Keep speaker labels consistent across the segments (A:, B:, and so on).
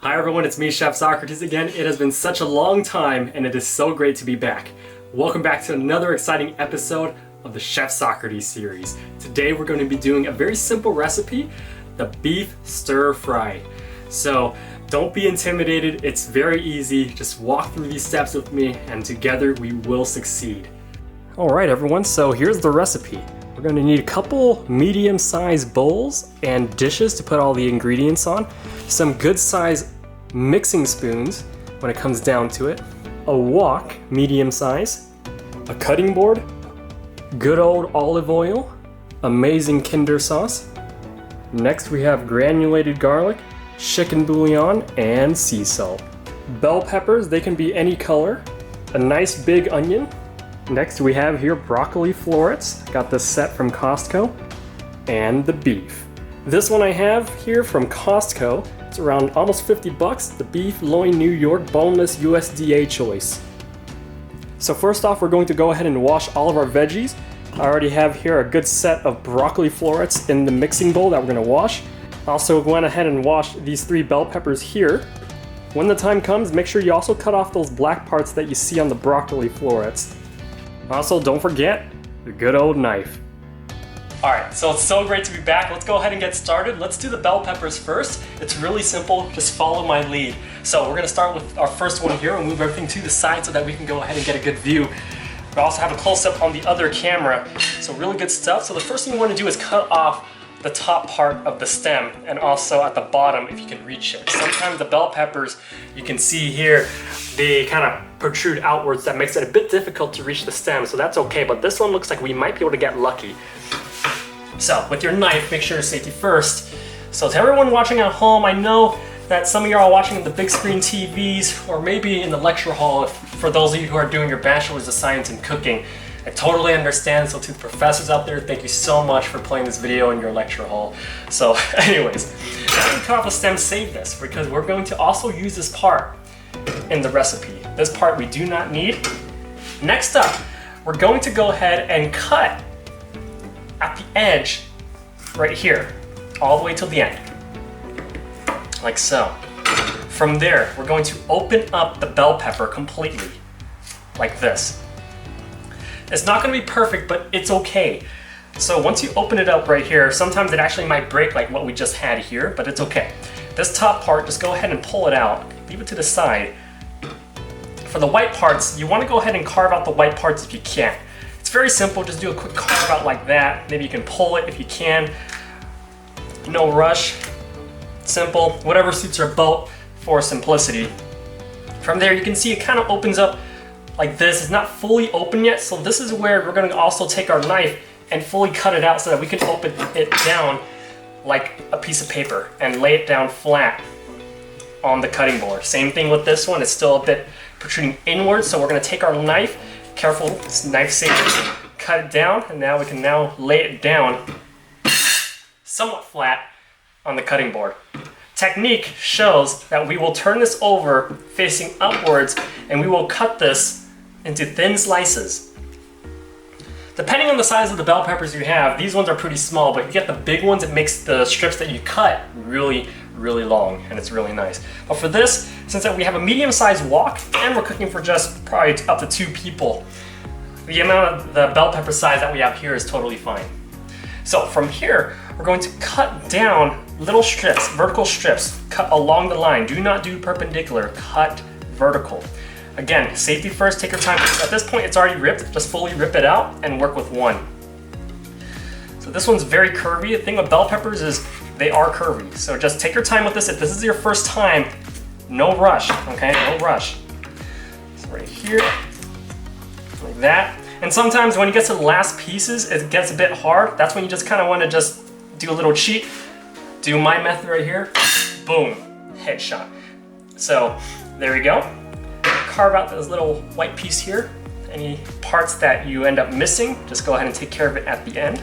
A: Hi everyone, it's me, Chef Socrates again. It has been such a long time and it is so great to be back. Welcome back to another exciting episode of the Chef Socrates series. Today we're going to be doing a very simple recipe, the beef stir fry. So don't be intimidated, it's very easy. Just walk through these steps with me and together we will succeed. Alright everyone, so here's the recipe. We're going to need a couple medium-sized bowls and dishes to put all the ingredients on, some good-sized mixing spoons when it comes down to it, a wok, medium size, a cutting board, good old olive oil, amazing Kinder sauce. Next we have granulated garlic, chicken bouillon, and sea salt. Bell peppers, they can be any color, a nice big onion. Next we have here broccoli florets, got this set from Costco, and the beef. This one I have here from Costco, it's around almost 50 bucks, the beef loin New York boneless USDA choice. So first off, we're going to go ahead and wash all of our veggies. I already have here a good set of broccoli florets in the mixing bowl that we're going to wash. Also went ahead and washed these 3 bell peppers here. When the time comes, make sure you also cut off those black parts that you see on the broccoli florets. Also, don't forget the good old knife. Alright, so it's so great to be back. Let's go ahead and get started. Let's do the bell peppers first. It's really simple, just follow my lead. So we're going to start with our first one here and move everything to the side so that we can go ahead and get a good view. We also have a close-up on the other camera, so really good stuff. So the first thing you want to do is cut off the top part of the stem and also at the bottom if you can reach it. Sometimes the bell peppers, you can see here, they kind of protrude outwards. That makes it a bit difficult to reach the stem, so that's okay, but this one looks like we might be able to get lucky. So with your knife, make sure safety first. So to everyone watching at home, I know that some of you are watching the big screen TVs or maybe in the lecture hall for those of you who are doing your bachelor's of science in cooking. I totally understand, so to the professors out there, thank you so much for playing this video in your lecture hall. So anyways, now you cut off the stem, save this, because we're going to also use this part in the recipe. This part we do not need. Next up, we're going to go ahead and cut at the edge right here, all the way till the end, like so. From there, we're going to open up the bell pepper completely, like this. It's not going to be perfect, but it's okay. So once you open it up right here, sometimes it actually might break like what we just had here, but it's okay. This top part, just go ahead and pull it out, leave it to the side. For the white parts, you want to go ahead and carve out the white parts if you can. It's very simple, just do a quick carve out like that. Maybe you can pull it if you can. No rush, simple, whatever suits your boat for simplicity. From there, you can see it kind of opens up like this. It's not fully open yet, so this is where we're going to also take our knife and fully cut it out so that we can open it down like a piece of paper and lay it down flat on the cutting board. Same thing with this one, it's still a bit protruding inward, so we're going to take our knife, careful, it's knife safety, cut it down, and now we can now lay it down somewhat flat on the cutting board. Technique shows that we will turn this over facing upwards and we will cut this into thin slices. Depending on the size of the bell peppers you have, these ones are pretty small, but if you get the big ones, it makes the strips that you cut really long and it's really nice. But for this, since we have a medium-sized wok and we're cooking for just probably up to 2 people, the amount of the bell pepper size that we have here is totally fine. So from here, we're going to cut down little strips, vertical strips, cut along the line. Do not do perpendicular, cut vertical. Again, safety first, take your time. At this point, it's already ripped. Just fully rip it out and work with one. So this one's very curvy. The thing with bell peppers is they are curvy. So just take your time with this. If this is your first time, no rush, okay? No rush. So right here, like that. And sometimes when you get to the last pieces, it gets a bit hard. That's when you just kind of want to just do a little cheat. Do my method right here. Boom, headshot. So there we go. Carve out this little white piece here. Any parts that you end up missing, just go ahead and take care of it at the end,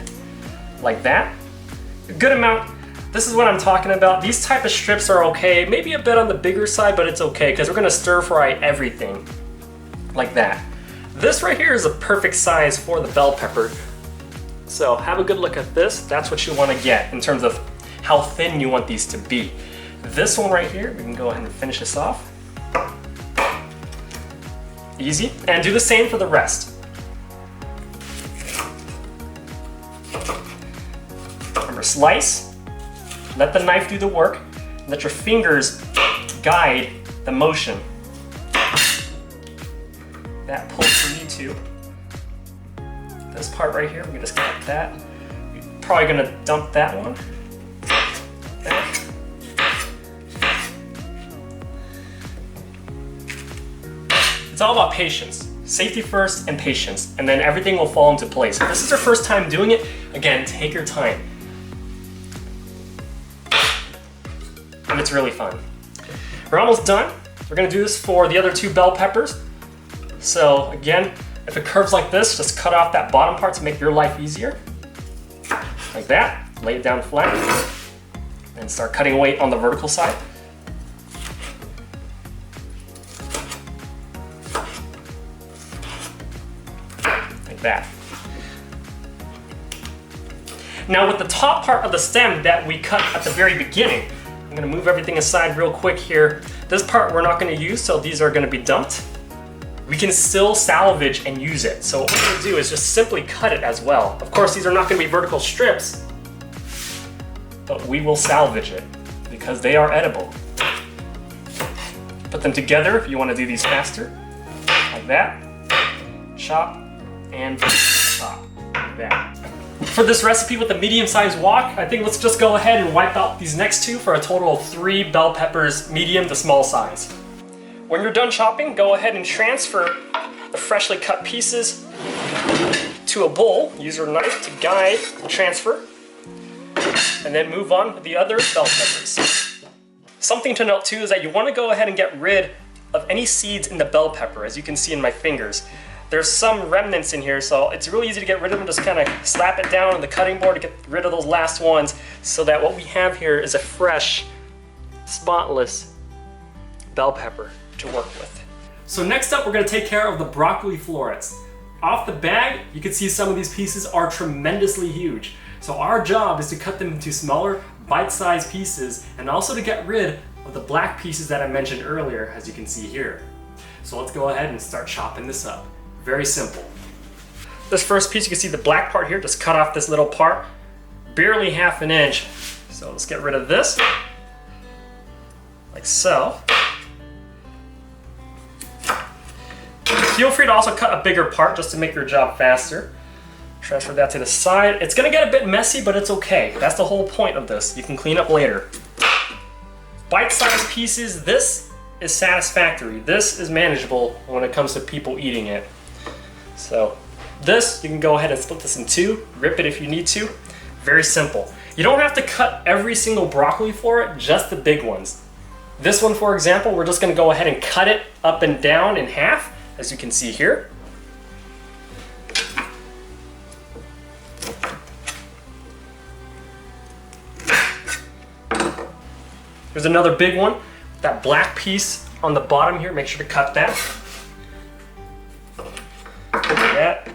A: like that. A good amount. This is what I'm talking about. These type of strips are okay. Maybe a bit on the bigger side, but it's okay because we're gonna stir fry everything like that. This right here is a perfect size for the bell pepper. So have a good look at this. That's what you want to get in terms of how thin you want these to be. This one right here, we can go ahead and finish this off. Easy. And do the same for the rest. Remember, slice, let the knife do the work, let your fingers guide the motion. That pull for you too. This part right here, we just cut that. You're probably gonna dump that one. Okay. It's all about patience. Safety first and patience, and then everything will fall into place. If this is your first time doing it, again, take your time. And it's really fun. We're almost done. We're gonna do this for the other 2 bell peppers. So again, if it curves like this, just cut off that bottom part to make your life easier. Like that, lay it down flat, and start cutting away on the vertical side. Like that. Now with the top part of the stem that we cut at the very beginning, I'm gonna move everything aside real quick here. This part we're not gonna use, so these are gonna be dumped. We can still salvage and use it. So what we're gonna do is just simply cut it as well. Of course, these are not gonna be vertical strips, but we will salvage it because they are edible. Put them together if you wanna do these faster. Like that. Chop and chop. Like that. For this recipe with a medium-sized wok, I think let's just go ahead and wipe out these next 2 for a total of 3 bell peppers, medium to small size. When you're done chopping, go ahead and transfer the freshly cut pieces to a bowl. Use your knife to guide the transfer, and then move on with the other bell peppers. Something to note too is that you want to go ahead and get rid of any seeds in the bell pepper, as you can see in my fingers. There's some remnants in here, so it's really easy to get rid of them. Just kind of slap it down on the cutting board to get rid of those last ones, so that what we have here is a fresh, spotless bell pepper to work with. So next up, we're gonna take care of the broccoli florets. Off the bag, you can see some of these pieces are tremendously huge. So our job is to cut them into smaller, bite-sized pieces, and also to get rid of the black pieces that I mentioned earlier, as you can see here. So let's go ahead and start chopping this up. Very simple. This first piece, you can see the black part here, just cut off this little part, barely ½ inch. So let's get rid of this, like so. Feel free to also cut a bigger part just to make your job faster. Transfer that to the side. It's gonna get a bit messy, but it's okay. That's the whole point of this. You can clean up later. Bite-sized pieces, this is satisfactory. This is manageable when it comes to people eating it. So this, you can go ahead and split this in 2, rip it if you need to. Very simple. You don't have to cut every single broccoli floret, just the big ones. This one, for example, we're just gonna go ahead and cut it up and down in half, as you can see here. Here's another big one. That black piece on the bottom here, make sure to cut that. Like that.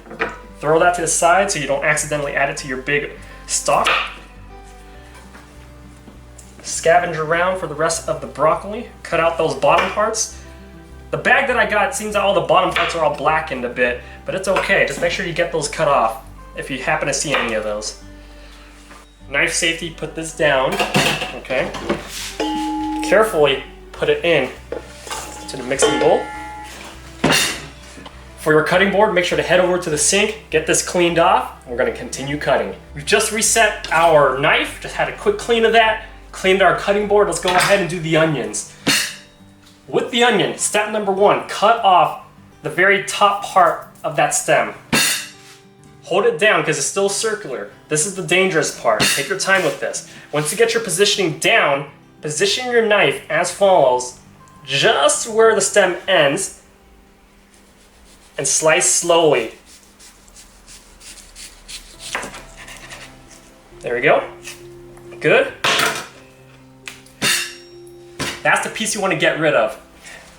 A: Throw that to the side so you don't accidentally add it to your big stalk. Scavenge around for the rest of the broccoli. Cut out those bottom parts. The bag that I got, seems that all the bottom parts are all blackened a bit, but it's okay. Just make sure you get those cut off if you happen to see any of those. Knife safety, put this down, okay? Carefully put it in to the mixing bowl. For your cutting board, make sure to head over to the sink, get this cleaned off. We're gonna continue cutting. We've just reset our knife, just had a quick clean of that, cleaned our cutting board. Let's go ahead and do the onions. With the onion, step number 1, cut off the very top part of that stem. Hold it down because it's still circular. This is the dangerous part. Take your time with this. Once you get your positioning down, position your knife as follows, just where the stem ends, and slice slowly. There we go. Good. That's the piece you want to get rid of.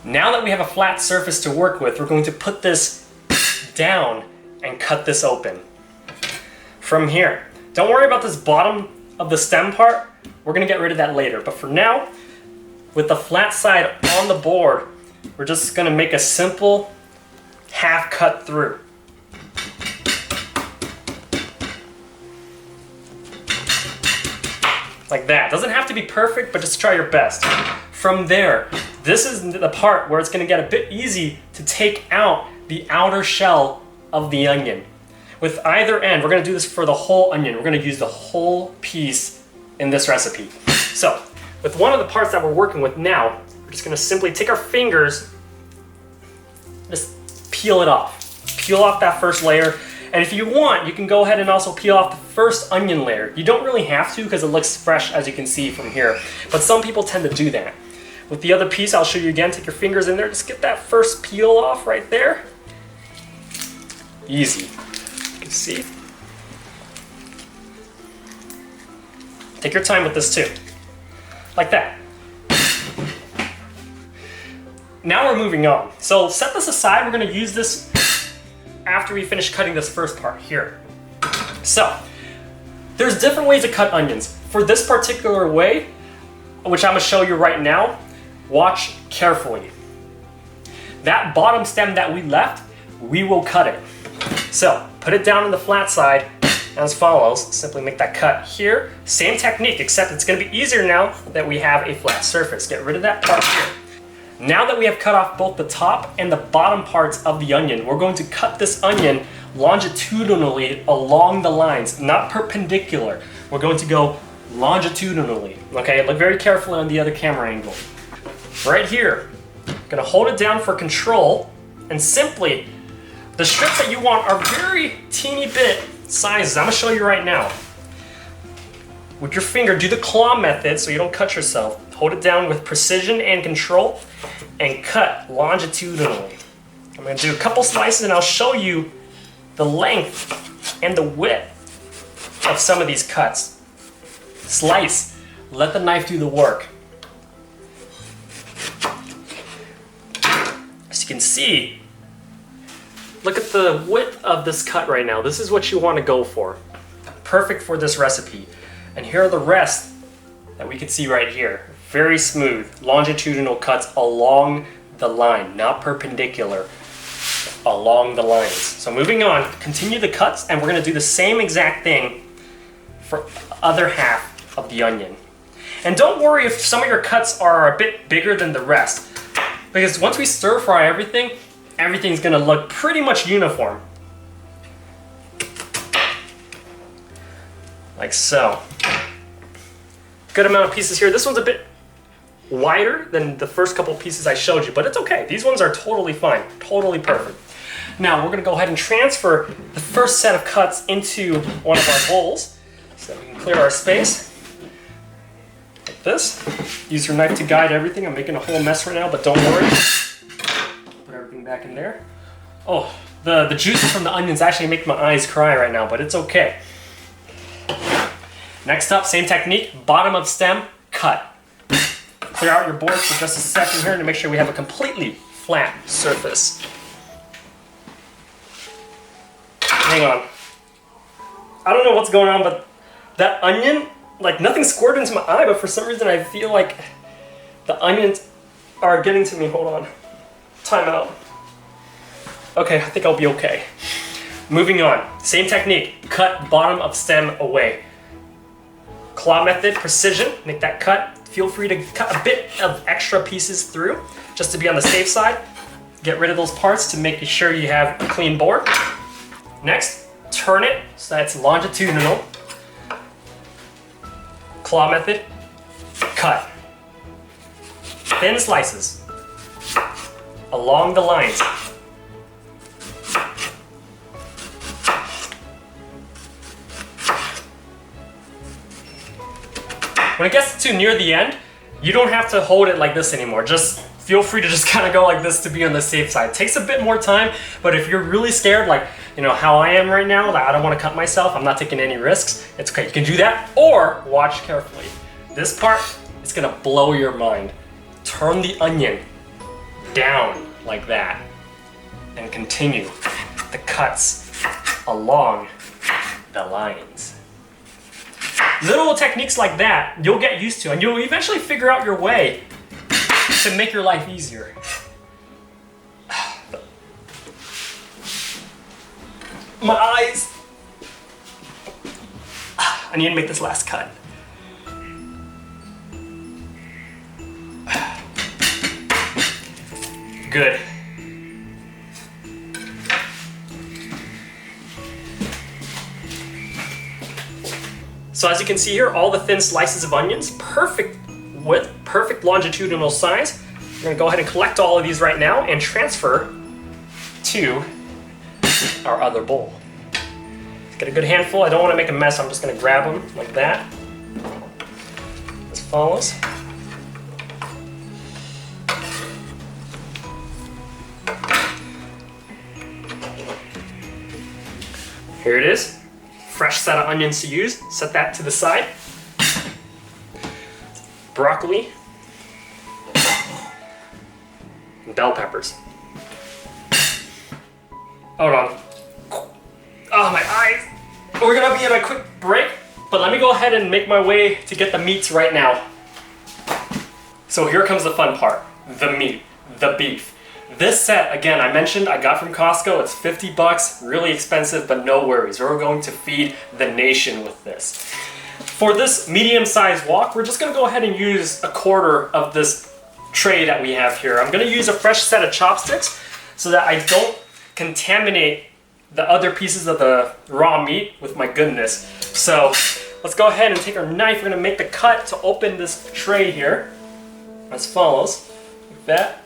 A: Now that we have a flat surface to work with, we're going to put this down and cut this open. From here, don't worry about this bottom of the stem part. We're gonna get rid of that later. But for now, with the flat side on the board, we're just gonna make a simple half cut through. Like that. Doesn't have to be perfect, but just try your best. From there, this is the part where it's gonna get a bit easy to take out the outer shell of the onion. With either end, we're gonna do this for the whole onion. We're gonna use the whole piece in this recipe. So, with one of the parts that we're working with now, we're just gonna simply take our fingers, just peel it off. Peel off that first layer. And if you want, you can go ahead and also peel off the first onion layer. You don't really have to because it looks fresh, as you can see from here. But some people tend to do that. With the other piece, I'll show you again. Take your fingers in there. Just get that first peel off right there. Easy. You can see. Take your time with this too. Like that. Now we're moving on. So set this aside. We're going to use this after we finish cutting this first part here. So, there's different ways to cut onions. For this particular way, which I'm gonna show you right now, watch carefully. That bottom stem that we left, we will cut it. So, put it down on the flat side as follows. Simply make that cut here. Same technique, except it's gonna be easier now that we have a flat surface. Get rid of that part here. Now that we have cut off both the top and the bottom parts of the onion, we're going to cut this onion longitudinally along the lines, not perpendicular. We're going to go longitudinally. Okay, look very carefully on the other camera angle. Right here, I'm gonna hold it down for control, and simply, the strips that you want are very teeny bit sizes. I'm gonna show you right now. With your finger, do the claw method so you don't cut yourself. Hold it down with precision and control and cut longitudinally. I'm going to do a couple slices and I'll show you the length and the width of some of these cuts. Slice. Let the knife do the work. As you can see, look at the width of this cut right now. This is what you want to go for. Perfect for this recipe. And here are the rest that we can see right here. Very smooth, longitudinal cuts along the line, not perpendicular, along the lines. So moving on, continue the cuts, and we're gonna do the same exact thing for the other half of the onion. And don't worry if some of your cuts are a bit bigger than the rest, because once we stir fry everything, everything's gonna look pretty much uniform. Like so. Good amount of pieces here. This one's a bit wider than the first couple pieces I showed you, but it's okay. These ones are totally fine, totally perfect. Now we're gonna go ahead and transfer the first set of cuts into one of our bowls so that we can clear our space. Like this. Use your knife to guide everything. I'm making a whole mess right now, but don't worry. Put everything back in there. Oh, the juices from the onions actually make my eyes cry right now, but it's okay. Next up, same technique, bottom of stem, cut. Clear out your board for just a second here to make sure we have a completely flat surface. Hang on. I don't know what's going on, but that onion, like nothing squirted into my eye, but for some reason I feel like the onions are getting to me. Hold on. Time out. Okay, I think I'll be okay. Moving on, same technique, cut bottom of stem away. Claw method, precision, make that cut. Feel free to cut a bit of extra pieces through, just to be on the safe side. Get rid of those parts to make sure you have a clean board. Next, turn it so that's longitudinal. Claw method, cut. Thin slices along the lines. When it gets to near the end, you don't have to hold it like this anymore. Just feel free to just kind of go like this to be on the safe side. It takes a bit more time, but if you're really scared, like how I am right now, like I don't want to cut myself, I'm not taking any risks, it's okay. You can do that, or watch carefully. This part is gonna blow your mind. Turn the onion down like that and continue the cuts along the lines. Little techniques like that, you'll get used to, and you'll eventually figure out your way to make your life easier. My eyes. I need to make this last cut. Good. So as you can see here, all the thin slices of onions, perfect width, perfect longitudinal size. We're gonna go ahead and collect all of these right now and transfer to our other bowl. Get a good handful. I don't want to make a mess. I'm just going to grab them like that. As follows. Here it is. Fresh set of onions to use. Set that to the side. Broccoli. And bell peppers. Hold on. Oh, my eyes. We're gonna be in a quick break, but let me go ahead and make my way to get the meats right now. So here comes the fun part. The meat, the beef. This set, again, I mentioned I got from Costco. It's 50 bucks, really expensive, but no worries. We're going to feed the nation with this. For this medium-sized wok, we're just gonna go ahead and use a quarter of this tray that we have here. I'm gonna use a fresh set of chopsticks so that I don't contaminate the other pieces of the raw meat with my goodness. So let's go ahead and take our knife. We're gonna make the cut to open this tray here as follows, like that.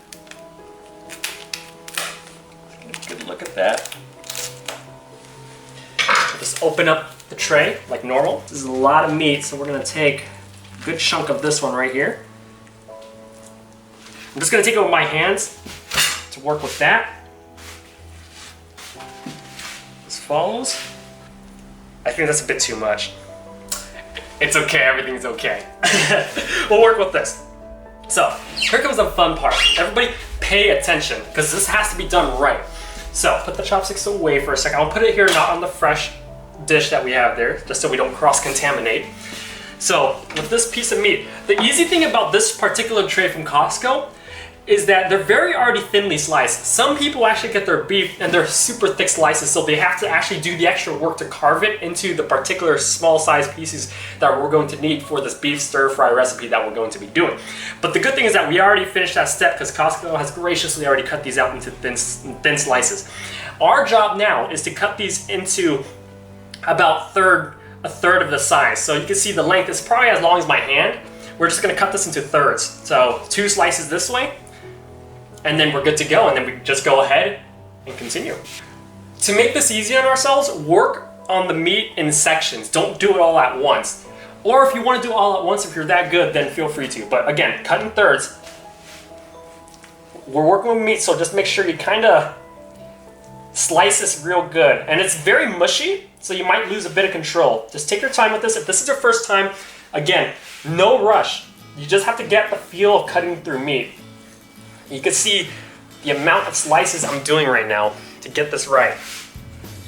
A: Good look at that. Just open up the tray like normal. This is a lot of meat, so we're gonna take a good chunk of this one right here. I'm just gonna take it with my hands to work with that. As follows. I think that's a bit too much. It's okay, everything's okay. We'll work with this. So, here comes the fun part. Everybody pay attention, because this has to be done right. So, put the chopsticks away for a second. I'll put it here, not on the fresh dish that we have there, just so we don't cross-contaminate. So, with this piece of meat, the easy thing about this particular tray from Costco is that they're very already thinly sliced. Some people actually get their beef and they're super thick slices, so they have to actually do the extra work to carve it into the particular small size pieces that we're going to need for this beef stir fry recipe that we're going to be doing. But the good thing is that we already finished that step because Costco has graciously already cut these out into thin slices. Our job now is to cut these into about a third of the size. So you can see the length is probably as long as my hand. We're just gonna cut this into thirds. So 2 slices this way, and then we're good to go, and then we just go ahead and continue. To make this easy on ourselves, work on the meat in sections. Don't do it all at once. Or if you want to do it all at once, if you're that good, then feel free to. But again, cut in thirds. We're working with meat, so just make sure you kind of slice this real good. And it's very mushy, so you might lose a bit of control. Just take your time with this. If this is your first time, again, no rush. You just have to get the feel of cutting through meat. You can see the amount of slices I'm doing right now to get this right.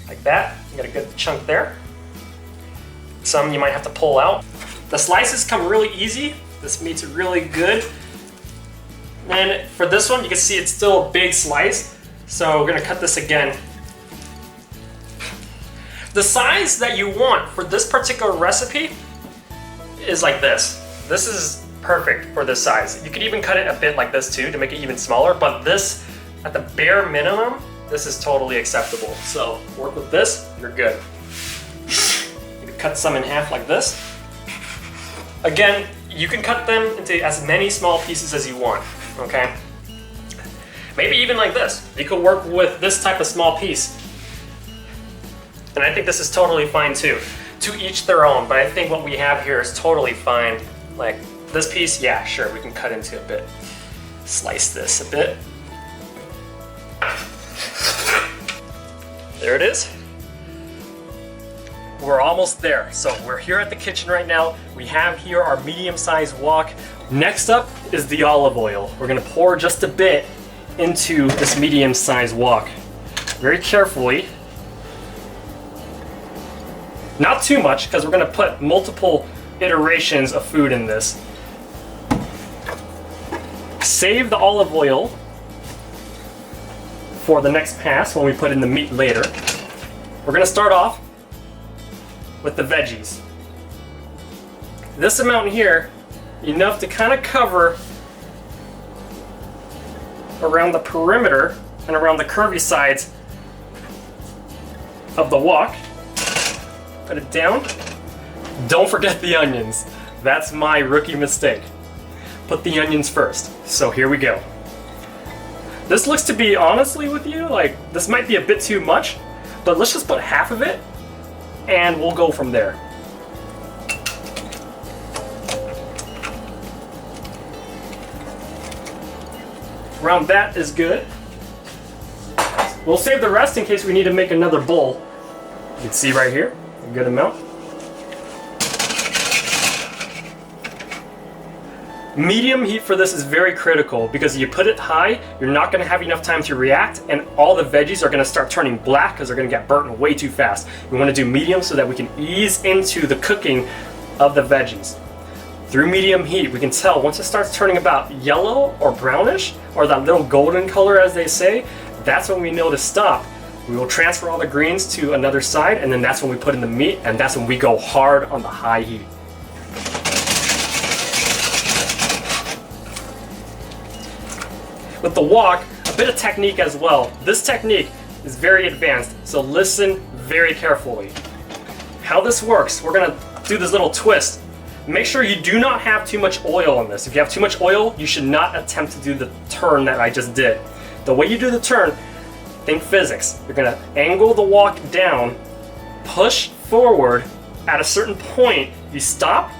A: Like that, you get a good chunk there. Some you might have to pull out. The slices come really easy. This meat's really good. And for this one, you can see it's still a big slice. So we're gonna cut this again. The size that you want for this particular recipe is like this. This is perfect for this size. You could even cut it a bit like this too to make it even smaller, but this, at the bare minimum, this is totally acceptable. So work with this, you're good. You can cut some in half like this. Again, you can cut them into as many small pieces as you want, okay? Maybe even like this. You could work with this type of small piece. And I think this is totally fine too. To each their own, but I think what we have here is totally fine. Like this piece, yeah, sure, we can cut into a bit. Slice this a bit. There it is. We're almost there. So we're here at the kitchen right now. We have here our medium-sized wok. Next up is the olive oil. We're gonna pour just a bit into this medium-sized wok. Very carefully. Not too much, because we're gonna put multiple iterations of food in this. save the olive oil for the next pass when we put in the meat later. We're gonna start off with the veggies. This amount here, enough to kind of cover around the perimeter and around the curvy sides of the wok. Put it down. Don't forget the onions. That's my rookie mistake. Put the onions first. So here we go. This looks to be, honestly with you, like this might be a bit too much, but let's just put half of it and we'll go from there. Around that is good. We'll save the rest in case we need to make another bowl. You can see right here, a good amount. Medium heat for this is very critical because if you put it high, you're not going to have enough time to react and all the veggies are going to start turning black because they're going to get burnt way too fast. We want to do medium so that we can ease into the cooking of the veggies. Through medium heat, we can tell once it starts turning about yellow or brownish, or that little golden color as they say, that's when we know to stop. We will transfer all the greens to another side, and then that's when we put in the meat, and that's when we go hard on the high heat. With the wok, a bit of technique as well. This technique is very advanced, so listen very carefully. How this works, we're gonna do this little twist. Make sure you do not have too much oil on this. If you have too much oil, you should not attempt to do the turn that I just did. The way you do the turn, think physics. You're gonna angle the wok down, push forward, at a certain point, you stop,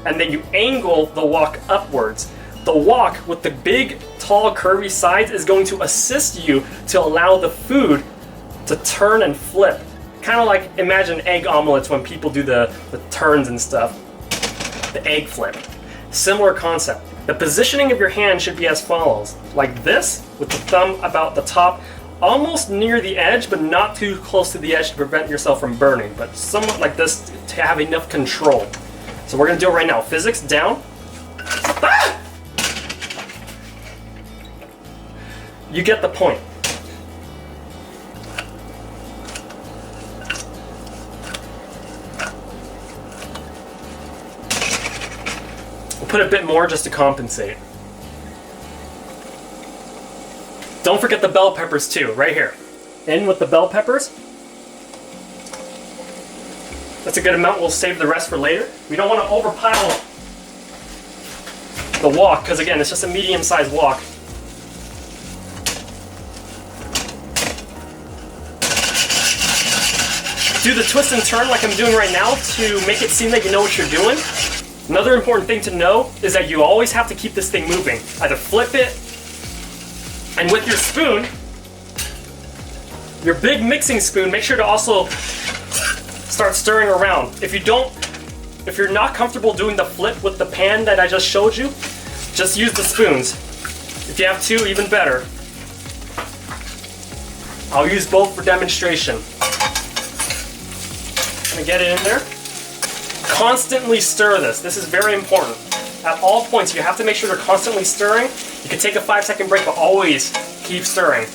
A: and then you angle the wok upwards. The wok with the big, tall, curvy sides is going to assist you to allow the food to turn and flip. Kind of like imagine egg omelets when people do the turns and stuff. The egg flip. Similar concept. The positioning of your hand should be as follows. Like this, with the thumb about the top, almost near the edge, but not too close to the edge to prevent yourself from burning, but somewhat like this to have enough control. So we're gonna do it right now. Physics, down. Ah! You get the point. We'll put a bit more just to compensate. Don't forget the bell peppers too, right here. In with the bell peppers. That's a good amount. We'll save the rest for later. We don't want to overpile the wok because again, it's just a medium-sized wok. Do the twist and turn like I'm doing right now to make it seem that you know what you're doing. Another important thing to know is that you always have to keep this thing moving. Either flip it, and with your spoon, your big mixing spoon, make sure to also start stirring around. If you're not comfortable doing the flip with the pan that I just showed you, just use the spoons. If you have two, even better. I'll use both for demonstration. Gonna get it in there. Constantly stir this. This is very important. At all points, you have to make sure they're constantly stirring. You can take a 5-second break, but always keep stirring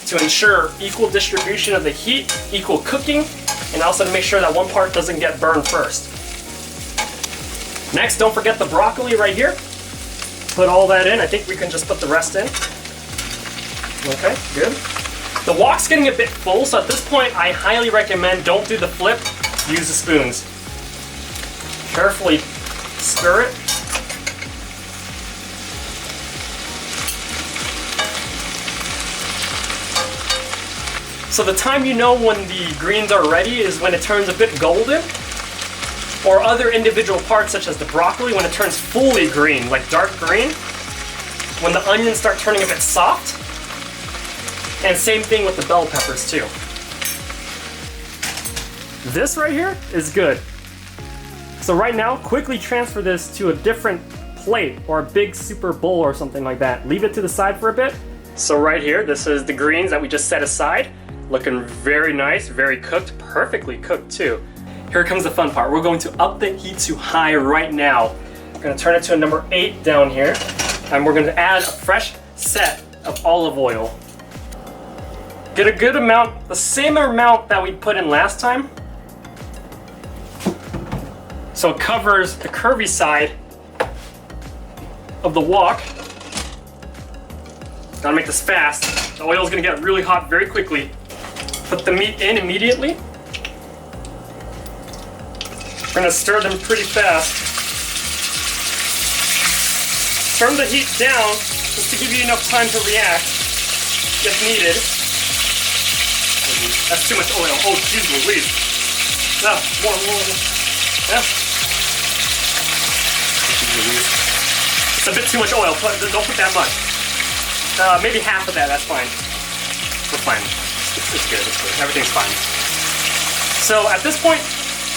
A: to ensure equal distribution of the heat, equal cooking, and also to make sure that one part doesn't get burned first. Next, don't forget the broccoli right here. Put all that in. I think we can just put the rest in. Okay, good. The wok's getting a bit full, so at this point, I highly recommend don't do the flip, use the spoons. Carefully stir it. So the time you know when the greens are ready is when it turns a bit golden, or other individual parts such as the broccoli when it turns fully green, like dark green, when the onions start turning a bit soft, and same thing with the bell peppers too. This right here is good. So right now, quickly transfer this to a different plate or a big super bowl or something like that. Leave it to the side for a bit. So right here, this is the greens that we just set aside. Looking very nice, very cooked, perfectly cooked too. Here comes the fun part. We're going to up the heat to high right now. We're gonna turn it to a number 8 down here. And we're going to add a fresh set of olive oil. Get a good amount, the same amount that we put in last time. So it covers the curvy side of the wok. Gotta make this fast. The oil is gonna get really hot very quickly. Put the meat in immediately. We're gonna stir them pretty fast. Turn the heat down just to give you enough time to react if needed. That's too much oil. Oh, geez Louise. Yeah, more. Yeah. It's a bit too much oil. Don't put that much. Maybe half of that. That's fine. We're fine. It's good. It's good. Everything's fine. So at this point,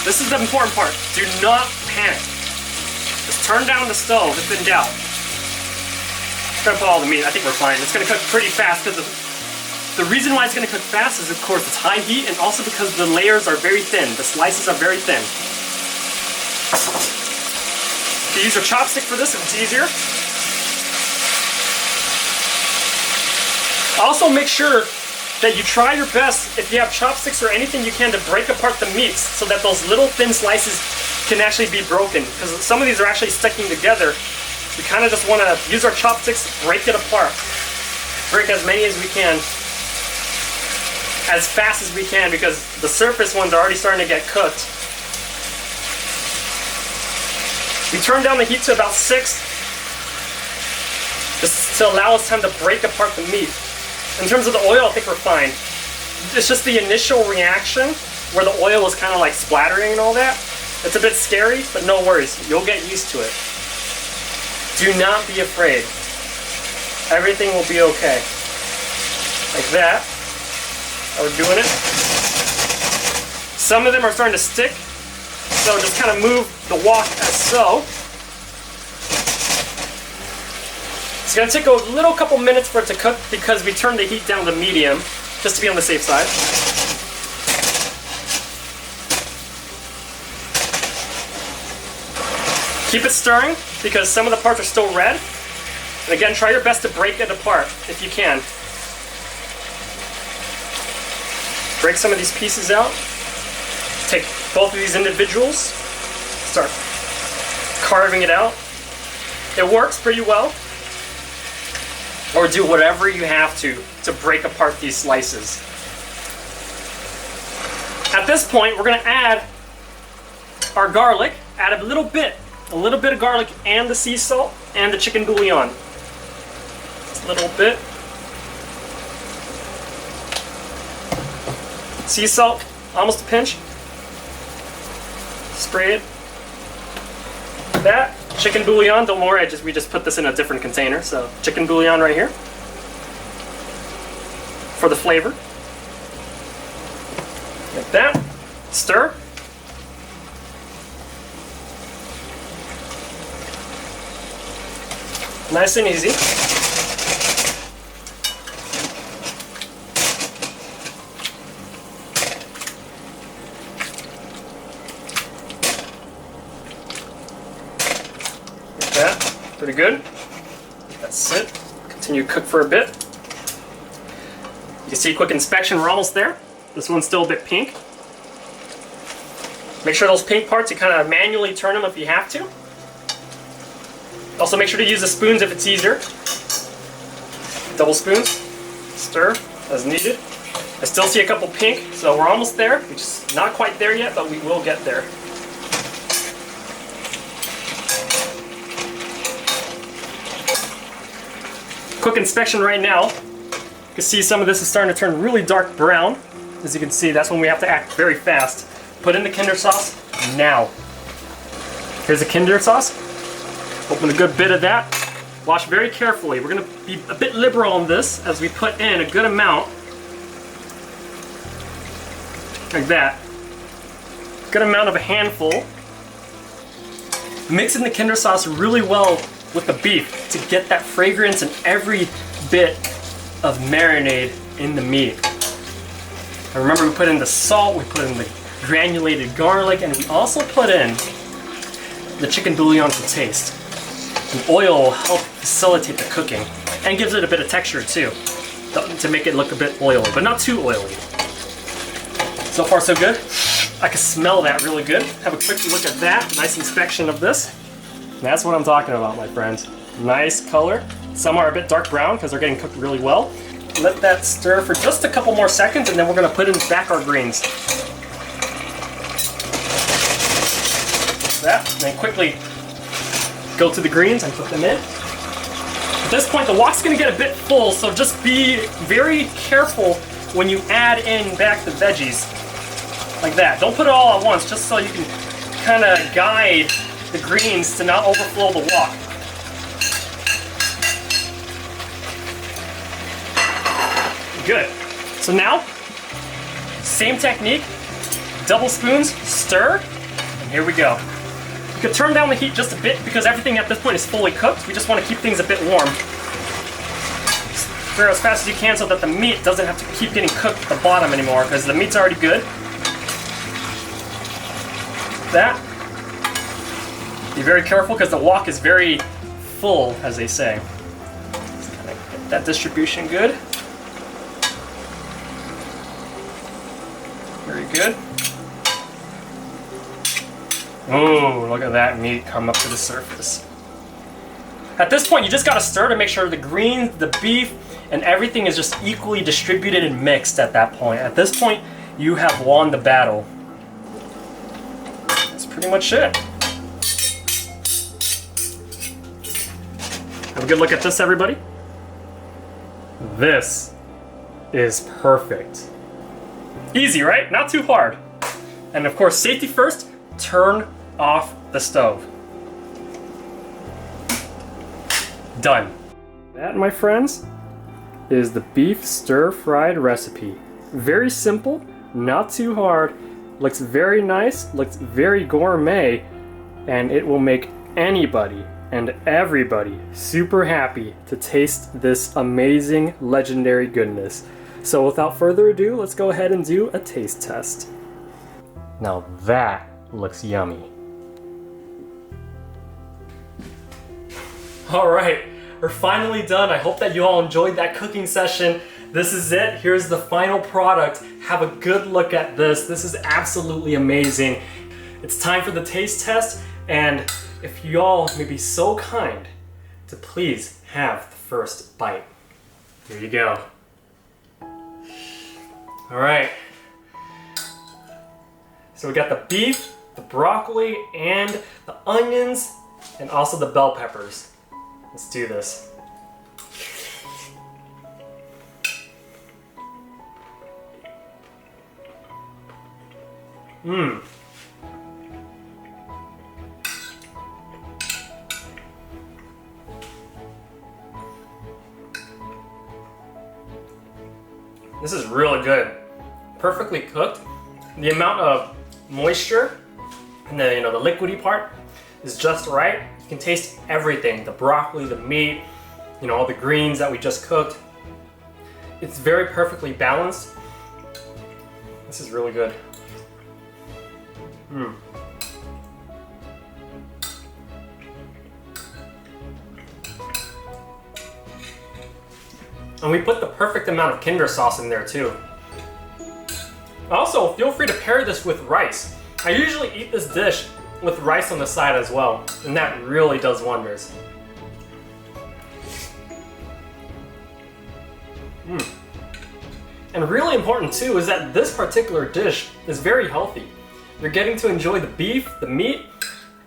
A: this is the important part. Do not panic. Just turn down the stove if in doubt. I'm gonna put all the meat. I think we're fine. It's gonna cook pretty fast because the reason why it's gonna cook fast is, of course, it's high heat, and also because the layers are very thin. The slices are very thin. You can use a chopstick for this if it's easier. Also, make sure that you try your best, if you have chopsticks or anything you can, to break apart the meats so that those little thin slices can actually be broken. Because some of these are actually sticking together. We kind of just want to use our chopsticks, break it apart. Break as many as we can, as fast as we can, because the surface ones are already starting to get cooked. We turn down the heat to about 6, just to allow us time to break apart the meat. In terms of the oil, I think we're fine. It's just the initial reaction where the oil is kind of like splattering and all that. It's a bit scary, but no worries. You'll get used to it. Do not be afraid. Everything will be okay. Like that. How we're doing it. Some of them are starting to stick, so just kind of move the wok as so. It's going to take a little couple minutes for it to cook because we turned the heat down to medium, just to be on the safe side. Keep it stirring because some of the parts are still red. And again, try your best to break it apart if you can. Break some of these pieces out. Take both of these individuals. Start carving it out. It works pretty well. Or do whatever you have to break apart these slices. At this point, we're going to add our garlic. Add a little bit of garlic and the sea salt and the chicken bouillon. Just a little bit. Sea salt, almost a pinch. Spray it. That. Chicken bouillon, don't worry, we just put this in a different container. So chicken bouillon right here for the flavor. Like that. Stir. Nice and easy. Pretty good. That's it. Continue to cook for a bit. You can see, quick inspection, we're almost there. This one's still a bit pink. Make sure those pink parts, you kind of manually turn them if you have to. Also make sure to use the spoons if it's easier. Double spoons. Stir as needed. I still see a couple pink, so we're almost there. We're just not quite there yet, but we will get there. Quick inspection right now. You can see some of this is starting to turn really dark brown. As you can see, that's when we have to act very fast. Put in the Kinder sauce now. Here's the Kinder sauce. Open a good bit of that. Wash very carefully. We're going to be a bit liberal on this as we put in a good amount. Like that. Good amount of a handful. Mix in the Kinder sauce really well with the beef to get that fragrance and every bit of marinade in the meat. And remember, we put in the salt, we put in the granulated garlic, and we also put in the chicken bouillon to taste. And oil will help facilitate the cooking and gives it a bit of texture too, to make it look a bit oily, but not too oily. So far so good. I can smell that really good. Have a quick look at that. Nice inspection of this. That's what I'm talking about, my friends. Nice color. Some are a bit dark brown because they're getting cooked really well. Let that stir for just a couple more seconds and then we're gonna put in back our greens. That, and then quickly go to the greens and put them in. At this point, the wok's gonna get a bit full, so just be very careful when you add in back the veggies. Like that. Don't put it all at once, just so you can kind of guide the greens to not overflow the wok. Good. So now, same technique, double spoons, stir, and here we go. You can turn down the heat just a bit because everything at this point is fully cooked. We just want to keep things a bit warm. Stir as fast as you can so that the meat doesn't have to keep getting cooked at the bottom anymore because the meat's already good. That. Be very careful because the wok is very full, as they say. Just kind of get that distribution good. Very good. Oh, look at that meat come up to the surface. At this point, you just gotta stir to make sure the greens, the beef, and everything is just equally distributed and mixed at that point. At this point, you have won the battle. That's pretty much it. Have a good look at this, everybody. This is perfect. Easy, right? Not too hard. And of course, safety first, turn off the stove. Done. That, my friends, is the beef stir-fried recipe. Very simple, not too hard, looks very nice, looks very gourmet, and it will make anybody and everybody super happy to taste this amazing, legendary goodness. So without further ado, let's go ahead and do a taste test. Now that looks yummy. All right, we're finally done. I hope that you all enjoyed that cooking session. This is it. Here's the final product. Have a good look at this. This is absolutely amazing. It's time for the taste test, and if y'all may be so kind to please have the first bite. Here you go. All right. So we got the beef, the broccoli, and the onions, and also the bell peppers. Let's do this. Mmm. This is really good. Perfectly cooked. The amount of moisture and the the liquidy part is just right. You can taste everything. The broccoli, the meat, all the greens that we just cooked. It's very perfectly balanced. This is really good. Mmm. And we put the perfect amount of Kinder sauce in there too. Also, feel free to pair this with rice. I usually eat this dish with rice on the side as well, and that really does wonders. And really important too is that this particular dish is very healthy. You're getting to enjoy the beef, the meat,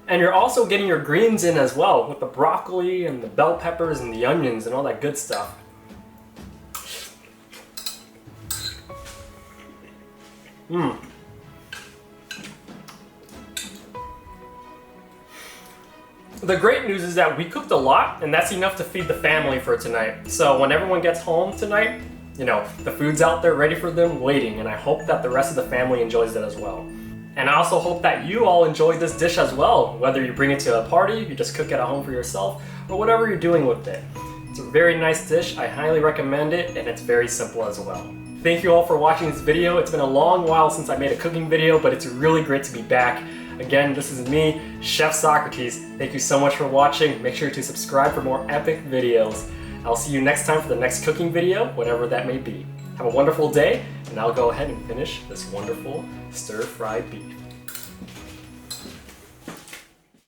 A: and you're also getting your greens in as well with the broccoli and the bell peppers and the onions and all that good stuff. Mmm. The great news is that we cooked a lot, and that's enough to feed the family for tonight. So when everyone gets home tonight, the food's out there ready for them waiting, and I hope that the rest of the family enjoys it as well. And I also hope that you all enjoy this dish as well, whether you bring it to a party, you just cook it at home for yourself, or whatever you're doing with it. It's a very nice dish, I highly recommend it, and it's very simple as well. Thank you all for watching this video. It's been a long while since I made a cooking video, but it's really great to be back. Again, this is me, Chef Socrates. Thank you so much for watching. Make sure to subscribe for more epic videos. I'll see you next time for the next cooking video, whatever that may be. Have a wonderful day, and I'll go ahead and finish this wonderful stir-fried beef.